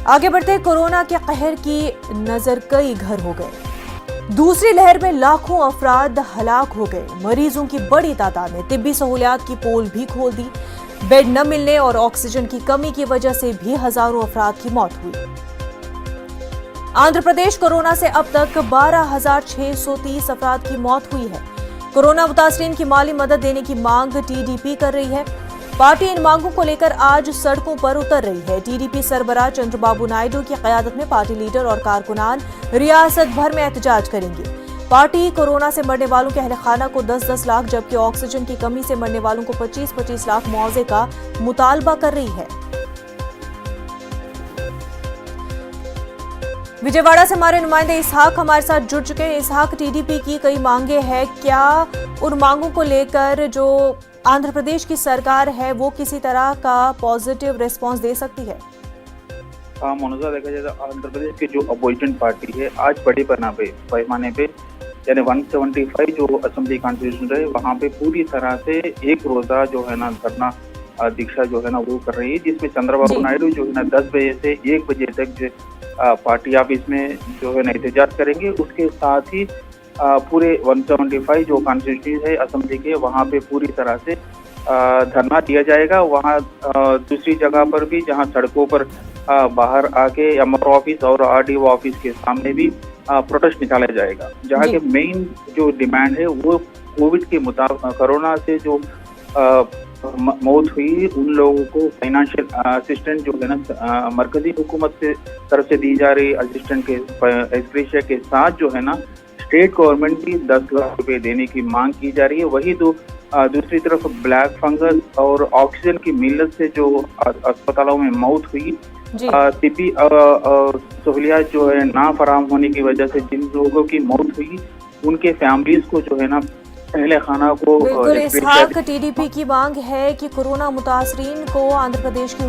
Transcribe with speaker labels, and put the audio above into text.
Speaker 1: आगे बढ़ते कोरोना के कहर की नजर कई घर हो गए। दूसरी लहर में लाखों अफराद हलाक हो गए। मरीजों की बड़ी तादाद ने तिब्बी सहूलियात की पोल भी खोल दी। बेड न मिलने और ऑक्सीजन की कमी की वजह से भी हजारों अफराद की मौत हुई। आंध्र प्रदेश कोरोना से अब तक 12,630 अफराद की मौत हुई है। कोरोना मुतासरीन की माली मदद देने की मांग टीडीपी कर रही है। पार्टी इन मांगों को लेकर आज सड़कों पर उतर रही है। टीडीपी सरबराह चंद्रबाबू नायडू की क़यादत में पार्टी लीडर और कारकुनान रियासत भर में एहतजाज करेंगे। पार्टी कोरोना से मरने वालों के अहले खाना को 10-10 लाख जबकि ऑक्सीजन की कमी से मरने वालों को 25-25 लाख मुआवजे का मुतालबा कर रही है। विजयवाड़ा से हमारे नुमाइंदे इसहाक हमारे साथ जुड़ चुके हैं। इसहाक, टीडीपी की कई मांगे हैं, क्या उन मांगों को लेकर जो आंध्र प्रदेश की सरकार है वो किसी तरह का पॉजिटिव रिस्पांस दे सकती है?
Speaker 2: हाँ मोनोजा, देखा जाए तो आंध्र प्रदेश की जो अपोजिशन पार्टी है आज बड़े पैमाने पे यानी 175 जो असेंबली कॉन्स्टिट्यूशन है वहाँ पे पूरी तरह से एक रोजा जो है ना धरना दीक्षा जो है ना वो कर रही है, जिसमें चंद्रबाबू नायडू जो है ना 10 बजे से 1 बजे तक जो पार्टी ऑफिस में जो है ना एहतजाज करेंगे। उसके साथ ही पूरे 175 जो कॉन्स्टिट्यूशन है असेंबली के वहाँ पे पूरी तरह से धरना दिया जाएगा। वहाँ दूसरी जगह पर भी जहाँ सड़कों पर बाहर आके एमआर ऑफिस और आरडीओ ऑफिस के सामने भी प्रोटेस्ट निकाला जाएगा। जहाँ के मेन जो डिमांड है वो कोविड के मुताबिक कोरोना से जो मौत हुई उन लोगों को फाइनेंशियल असिस्टेंट जो है ना मरकजी हुकूमत से तरफ से दी जा रही असिस्टेंट के एक्सग्रेशिया के साथ जो है ना स्टेट गवर्नमेंट की 10 लाख रुपए देने की मांग की जा रही है। वही दूसरी तरफ ब्लैक फंगस और ऑक्सीजन की मिलत से जो अस्पतालों में मौत हुई, तिब्बी सहूलियात जो है ना फराहम होने की वजह से जिन लोगों की मौत हुई उनके फैमिलीज को जो है ना पहले खाना को
Speaker 1: बिल्कुल इसहाक, टीडीपी की मांग है कि कोरोना मुतासरीन को आंध्र प्रदेश की